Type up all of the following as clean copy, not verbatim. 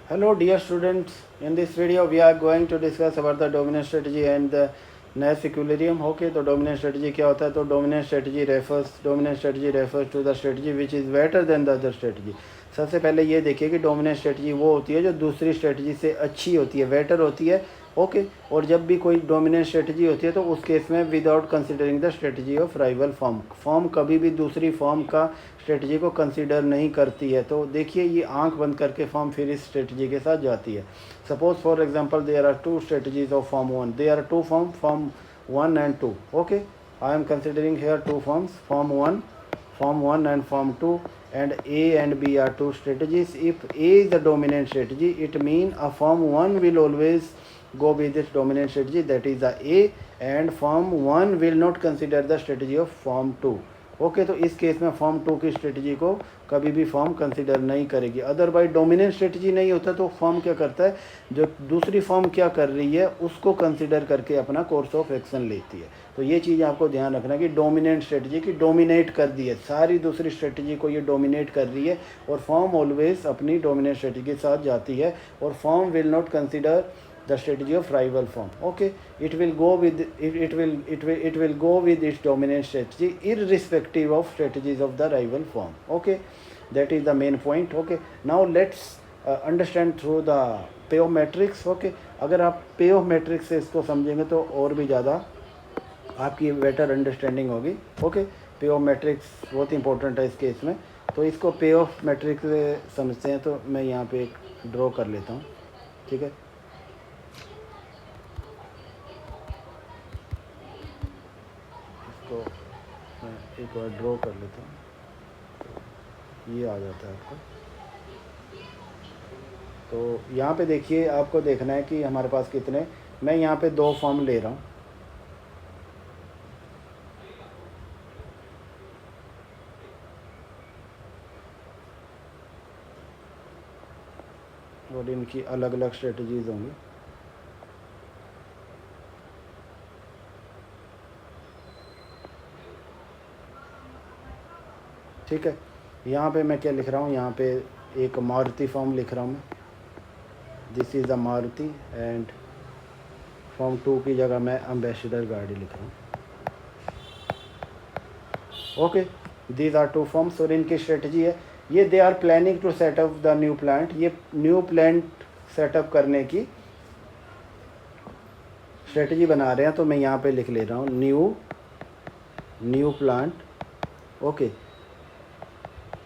Hello dear students, in this video we are going to discuss about the dominant strategy and the Nash equilibrium. Okay, तो dominant strategy क्या होता है? तो dominant strategy refers to the strategy which is better than the other strategy. सबसे पहले ये देखिए कि डोमिनेंट स्ट्रेटजी वो होती है जो दूसरी स्ट्रेटजी से अच्छी होती है, बेटर होती है. ओके, और जब भी कोई डोमिनेंट स्ट्रेटजी होती है तो उस केस में without considering the strategy of rival form कभी भी दूसरी फॉर्म का स्ट्रेटजी को कंसीडर नहीं करती है. तो देखिए ये आंख बंद करके फॉर्म फिर इस स्ट्रेटजी के साथ जाती है. Suppose for example there are two strategies of firm one, there are two firm 1 and 2. Okay, I am considering here two firms, form 1 and form 2, and A and B are two strategies. If A is the dominant strategy, it means a form 1 will always go with its dominant strategy, that is the A, and form 1 will not consider the strategy of form 2. Okay, तो इस case में form 2 की strategy को कभी भी form consider नहीं करेगी. Otherwise dominant strategy नहीं होता तो फॉर्म क्या करता है, जो दूसरी फॉर्म क्या कर रही है उसको कंसिडर करके अपना कोर्स ऑफ एक्शन लेती है. तो ये चीज़ आपको ध्यान रखना कि डोमिनेंट स्ट्रेटजी की डोमिनेट कर दी है, सारी दूसरी स्ट्रेटजी को ये डोमिनेट कर रही है, और फॉर्म ऑलवेज अपनी डोमिनेंट स्ट्रेटजी के साथ जाती है, और form will not consider the strategy of rival form. Okay, it will go with its dominant strategy irrespective of strategies of the rival form. Okay, that is the main point. Okay, now let's understand through the payoff matrix. Okay, अगर आप payoff matrix से इसको समझेंगे तो और भी ज़्यादा आपकी बेटर अंडरस्टैंडिंग होगी. ओके, payoff matrix बहुत इंपॉर्टेंट है इस केस में. तो इसको payoff matrix से समझते हैं. तो मैं यहाँ पे एक ड्रॉ कर लेता हूँ. ठीक है, तो मैं एक बार ड्रॉ कर लेता हूँ. ये आ जाता है आपको. तो यहाँ पे देखिए, आपको देखना है कि हमारे पास कितने, मैं यहाँ पे 2 फॉर्म ले रहा हूँ. और इनकी अलग अलग स्ट्रेटजीज होंगी. ठीक है, यहाँ पे मैं क्या लिख रहा हूँ, यहाँ पे एक मारुति फॉर्म लिख रहा हूँ मैं. This is the Maruti, and form 2 की जगह मैं एम्बेसडर गाड़ी लिख रहा हूँ. ओके, दीज आर 2 फॉर्म्स, और इनकी स्ट्रेटजी है ये, they are planning to setup the new plant. ये न्यू प्लांट सेटअप करने की स्ट्रेटजी बना रहे हैं. तो मैं यहाँ पे लिख ले रहा हूँ न्यू प्लांट. ओके,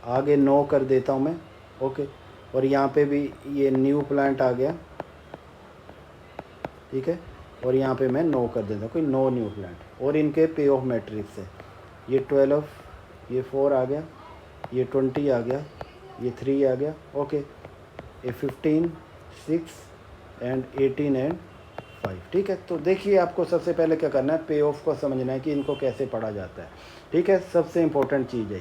आगे नो कर देता हूँ मैं. ओके, और यहाँ पे भी ये न्यू प्लांट आ गया. ठीक है, और यहाँ पे मैं नो कर देता हूँ, कोई नो न्यू प्लांट. और इनके पे ऑफ मैट्रिक्स है, ये 12, ये 4 आ गया, ये 20 आ गया, ये 3 आ गया. ओके, ये 15, 6 एंड 18 एंड 5. ठीक है, तो देखिए आपको सबसे पहले क्या करना है, पे ऑफ को समझना है कि इनको कैसे पढ़ा जाता है. ठीक है, सबसे इम्पोर्टेंट चीज़ है.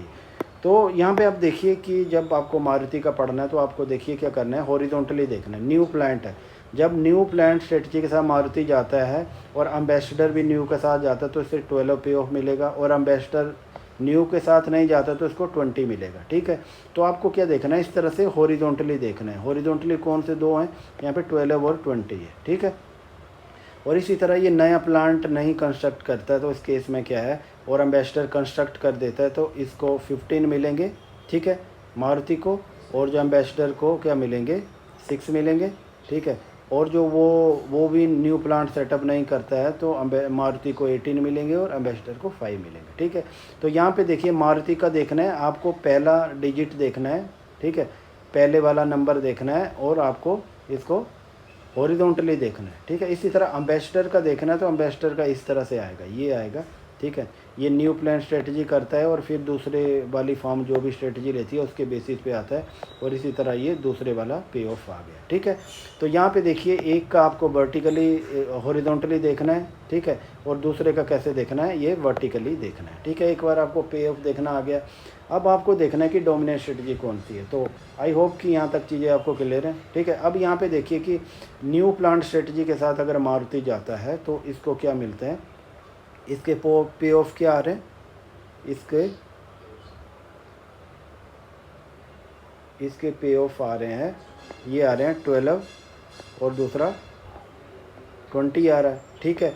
तो यहाँ पे आप देखिए कि जब आपको मारुति का पढ़ना है तो आपको देखिए क्या करना है, हॉरिजॉन्टली देखना है. न्यू प्लांट है, जब न्यू प्लांट स्ट्रेटजी के साथ मारुति जाता है और एम्बेसडर भी न्यू के साथ जाता है तो इससे 12 पे ऑफ मिलेगा, और एम्बेसडर न्यू के साथ नहीं जाता तो इसको 20 मिलेगा. ठीक है, तो आपको क्या देखना है, इस तरह से हॉरिजॉन्टली देखना है. हॉरिजॉन्टली कौन से 2 हैं, यहाँ पे 12 और 20 है. ठीक है, और इसी तरह ये नया प्लांट नहीं कंस्ट्रक्ट करता है तो इस केस में क्या है, और एम्बेसडर कंस्ट्रक्ट कर देता है तो इसको 15 मिलेंगे. ठीक है, मारुति को, और जो एम्बेसडर को क्या मिलेंगे, 6 मिलेंगे. ठीक है, और जो वो भी न्यू प्लांट सेटअप नहीं करता है तो मारुति को 18 मिलेंगे और एम्बेसडर को 5 मिलेंगे. ठीक है, तो यहाँ पे देखिए मारुति का देखना है आपको, पहला डिजिट देखना है. ठीक है, पहले वाला नंबर देखना है, और आपको इसको हॉरिजॉन्टली देखना है. ठीक है, इसी तरह एम्बेसडर का देखना है तो एम्बेसडर का इस तरह से आएगा, ये आएगा. ठीक है, ये न्यू प्लान स्ट्रेटजी करता है और फिर दूसरे वाली फॉर्म जो भी स्ट्रेटजी रहती है उसके बेसिस पे आता है, और इसी तरह ये दूसरे वाला पे ऑफ आ गया. ठीक है, तो यहाँ पे देखिए एक का आपको वर्टिकली हॉरिजॉन्टली देखना है. ठीक है, और दूसरे का कैसे देखना है, ये वर्टिकली देखना है. ठीक है, एक बार आपको पे ऑफ देखना आ गया. अब आपको देखना है कि डोमिनेंट स्ट्रेटजी कौन सी है. तो आई होप कि यहाँ तक चीज़ें आपको क्लियर हैं. ठीक है, अब यहाँ पे देखिए कि न्यू प्लांट स्ट्रेटजी के साथ अगर मारुति जाता है तो इसको क्या मिलते हैं, इसके पे ऑफ क्या आ रहे हैं, इसके पे ऑफ आ रहे हैं ये आ रहे हैं 12 और दूसरा 20 आ रहा है, ठीक है।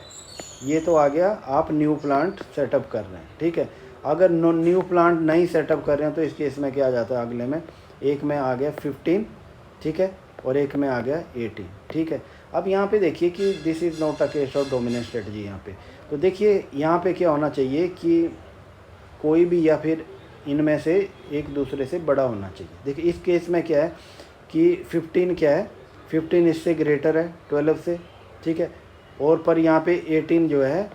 ये तो आ गया, आप न्यू प्लांट सेटअप कर रहे हैं, ठीक है। अगर न्यू प्लांट नहीं सेटअप कर रहे हैं तो इस केस में क्या आ जाता है, अगले में एक में आ गया 15, ठीक है, और एक में आ गया 18, ठीक है। अब यहाँ पे देखिए कि this is not a case of dominant strategy. यहाँ पे तो देखिए यहाँ पे क्या होना चाहिए कि कोई भी या फिर इनमें से एक दूसरे से बड़ा होना चाहिए। देखिए इस केस में क्या है कि 15 क्या है, 15 इससे ग्रेटर है 12 से, ठीक है, और पर यहाँ पे 18 जो है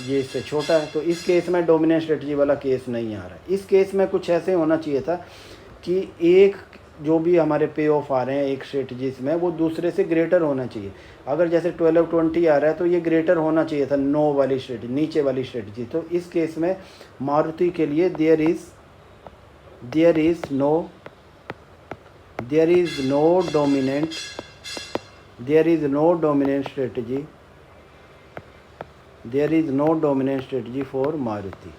ये इससे छोटा है। तो इस केस में डोमिनेंट स्ट्रेटजी वाला केस नहीं आ रहा है। इस केस में कुछ ऐसे होना चाहिए था कि एक जो भी हमारे पे ऑफ आ रहे हैं एक स्ट्रेटजीज में वो दूसरे से ग्रेटर होना चाहिए। अगर जैसे 12-20 आ रहा है तो ये ग्रेटर होना चाहिए था नो वाली स्ट्रेटजी, नीचे वाली स्ट्रेटजी। तो इस केस में मारुति के लिए there is no dominant strategy, there is no dominant strategy for Maruti.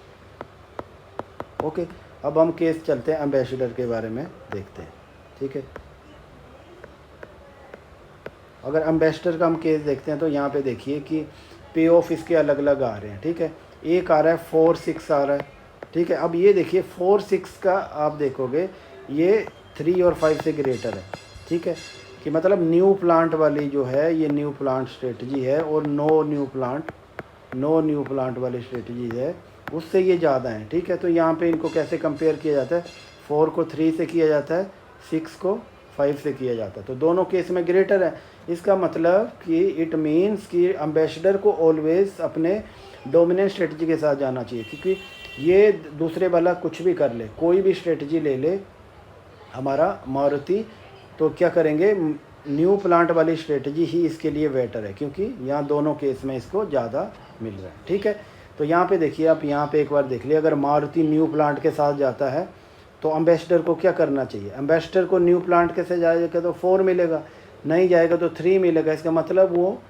Okay, अब हम केस चलते हैं एम्बेसडर के बारे में देखते हैं, ठीक है। अगर एम्बेसडर का हम केस देखते हैं तो यहाँ पे देखिए कि पे ऑफ इसके अलग अलग आ रहे हैं, ठीक है। एक आ रहा है 4-6 आ रहा है, ठीक है। अब ये देखिए 4-6 का आप देखोगे ये 3 और 5 से ग्रेटर है, ठीक है, कि मतलब न्यू प्लांट वाली जो है ये न्यू प्लांट स्ट्रेटजी है, और नो न्यू प्लांट वाली स्ट्रेटजी है उससे ये ज़्यादा है, ठीक है। तो यहाँ पे इनको कैसे कंपेयर किया जाता है, 4 को 3 से किया जाता है, 6 को 5 से किया जाता है, तो दोनों केस में ग्रेटर है। इसका मतलब कि इट मीन्स कि एम्बेसडर को ऑलवेज अपने डोमिनेंट स्ट्रेटजी के साथ जाना चाहिए, क्योंकि ये दूसरे वाला कुछ भी कर ले, कोई भी स्ट्रेटजी ले ले हमारा मारुति, तो क्या करेंगे, न्यू प्लांट वाली स्ट्रेटजी ही इसके लिए बेटर है, क्योंकि यहाँ दोनों केस में इसको ज़्यादा मिल रहा है, ठीक है। तो यहाँ पे देखिए, आप यहाँ पे एक बार देख लिए, अगर मारुति न्यू प्लांट के साथ जाता है तो एम्बेसडर को क्या करना चाहिए, एम्बेसडर को न्यू प्लांट के साथ जाएगा तो 4 मिलेगा, नहीं जाएगा तो 3 मिलेगा। इसका मतलब वो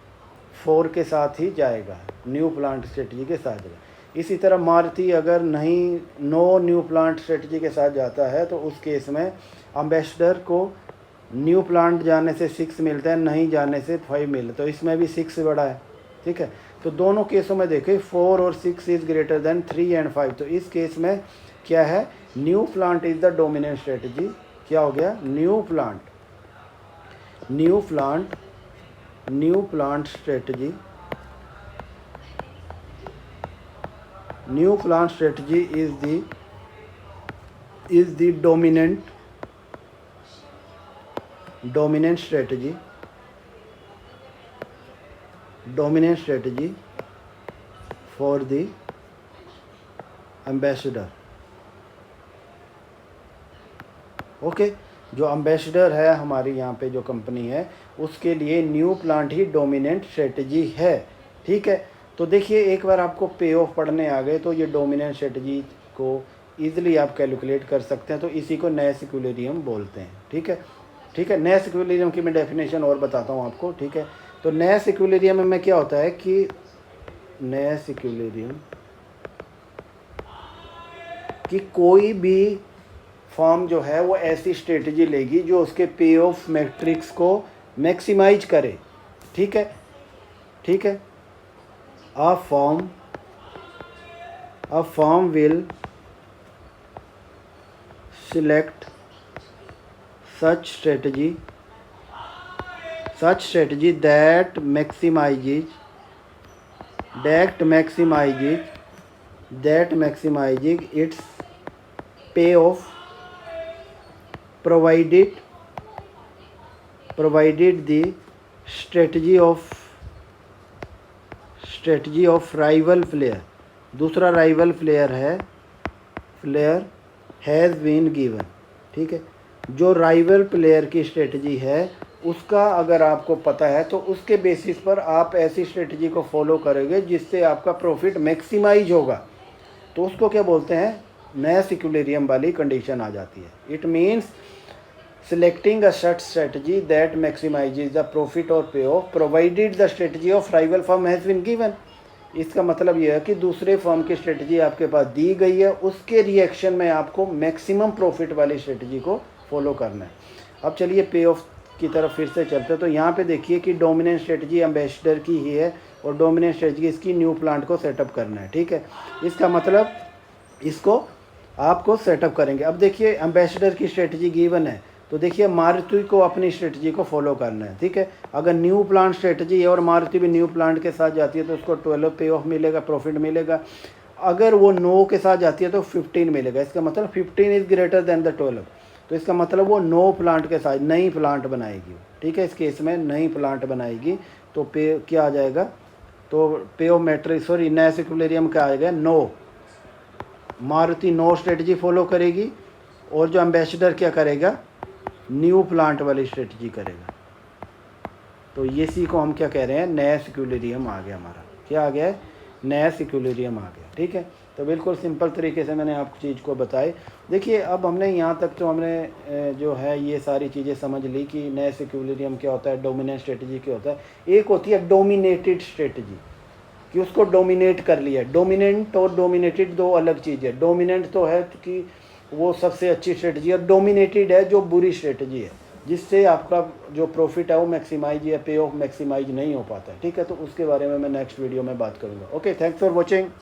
4 के साथ ही जाएगा, न्यू प्लांट स्ट्रेटजी के साथ जाएगा। इसी तरह मारुति अगर नो न्यू प्लांट स्ट्रेटजी के साथ जाता है तो उस केस में एम्बेसडर को न्यू प्लांट जाने से 6 मिलता है, नहीं जाने से 5 मिलता है, तो इसमें भी 6 बड़ा है, ठीक है। तो दोनों केसों में देखें 4 और 6 इज़ ग्रेटर देन 3 एंड 5, तो इस केस में क्या है, new plant is the dominant strategy. क्या हो गया, new plant strategy, new plant strategy is the dominant strategy for the ambassador. Okay, जो एम्बेसडर है हमारी यहाँ पे जो कंपनी है उसके लिए न्यू प्लांट ही डोमिनेंट स्ट्रेटजी है, ठीक है। तो देखिए एक बार आपको पे ऑफ पढ़ने आ गए तो ये डोमिनेंट स्ट्रेटजी को ईजिली आप कैलकुलेट कर सकते हैं, तो इसी को नैश इक्विलिब्रियम बोलते हैं, ठीक है, ठीक है। नैश इक्विलिब्रियम की मैं डेफिनेशन और बताता हूँ आपको, ठीक है। तो नैश इक्विलिब्रियम में क्या होता है कि नैश इक्विलिब्रियम कि कोई भी फॉर्म जो है वो ऐसी स्ट्रेटजी लेगी जो उसके पे ऑफ मैट्रिक्स को मैक्सिमाइज करे, ठीक है, ठीक है। A form will select such strategy that maximizes its payoff provided the strategy of rival player, दूसरा rival player has been given, ठीक है। जो राइवल प्लेयर की स्ट्रेटजी है उसका अगर आपको पता है तो उसके बेसिस पर आप ऐसी स्ट्रेटजी को फॉलो करोगे जिससे आपका प्रॉफिट मैक्सिमाइज होगा, तो उसको क्या बोलते हैं, नैश इक्विलिब्रियम वाली कंडीशन आ जाती है। It means selecting a such strategy that maximizes the profit और pay off provided the strategy of rival firm has been given. इसका मतलब यह है कि दूसरे फर्म की स्ट्रेटजी आपके पास दी गई है, उसके रिएक्शन में आपको मैक्सिमम प्रॉफिट वाली स्ट्रेटजी को फॉलो करना है। अब चलिए पे ऑफ की तरफ फिर से चलते हैं। तो यहाँ पे देखिए कि डोमिनेंट स्ट्रेटजी एम्बेसडर की ही है और डोमिनेंट स्ट्रेटजी इसकी न्यू प्लांट को सेटअप करना है, ठीक है। इसका मतलब इसको आपको सेटअप करेंगे। अब देखिए एम्बेसडर की स्ट्रेटजी गिवन है, तो देखिए मारुति को अपनी स्ट्रेटजी को फॉलो करना है, ठीक है। अगर न्यू प्लांट स्ट्रेटजी है और मारुति भी न्यू प्लांट के साथ जाती है तो उसको 12 पे ऑफ मिलेगा, प्रॉफिट मिलेगा। अगर वो नो के साथ जाती है तो 15 मिलेगा। इसका मतलब 15 इज़ ग्रेटर देन द 12, तो इसका मतलब वो नो प्लांट के साथ नई प्लांट बनाएगी, ठीक है। इस केस में नई प्लांट बनाएगी तो पे क्या आ जाएगा, तो payoff matrix sorry Nash equilibrium क्या आएगा, no. Maruti no strategy follow करेगी और जो एम्बेसडर क्या करेगा, न्यू प्लांट वाली स्ट्रेटजी करेगा। तो ये सी को हम क्या कह रहे हैं, नैश इक्विलिब्रियम आ गया हमारा। क्या आ गया है, नैश इक्विलिब्रियम आ गया, ठीक है। तो बिल्कुल सिंपल तरीके से मैंने आपको चीज़ को बताई। देखिए अब हमने यहाँ तक तो हमने जो है ये सारी चीज़ें समझ ली कि नैश इक्विलिब्रियम क्या होता है, डोमिनेंट स्ट्रेटजी क्या होता है। एक होती है डोमिनेटेड स्ट्रेटजी, कि उसको डोमिनेट कर लिया। डोमिनेंट और डोमिनेटेड दो अलग चीज़ है। डोमिनेंट तो है कि वो सबसे अच्छी स्ट्रेटजी है, और डोमिनेटेड है जो बुरी स्ट्रेटजी है, जिससे आपका जो प्रॉफिट है वो मैक्सिमाइज या पे ऑफ मैक्सिमाइज नहीं हो पाता है, ठीक है। तो उसके बारे में मैं नेक्स्ट वीडियो में बात करूँगा। Okay, thanks for watching.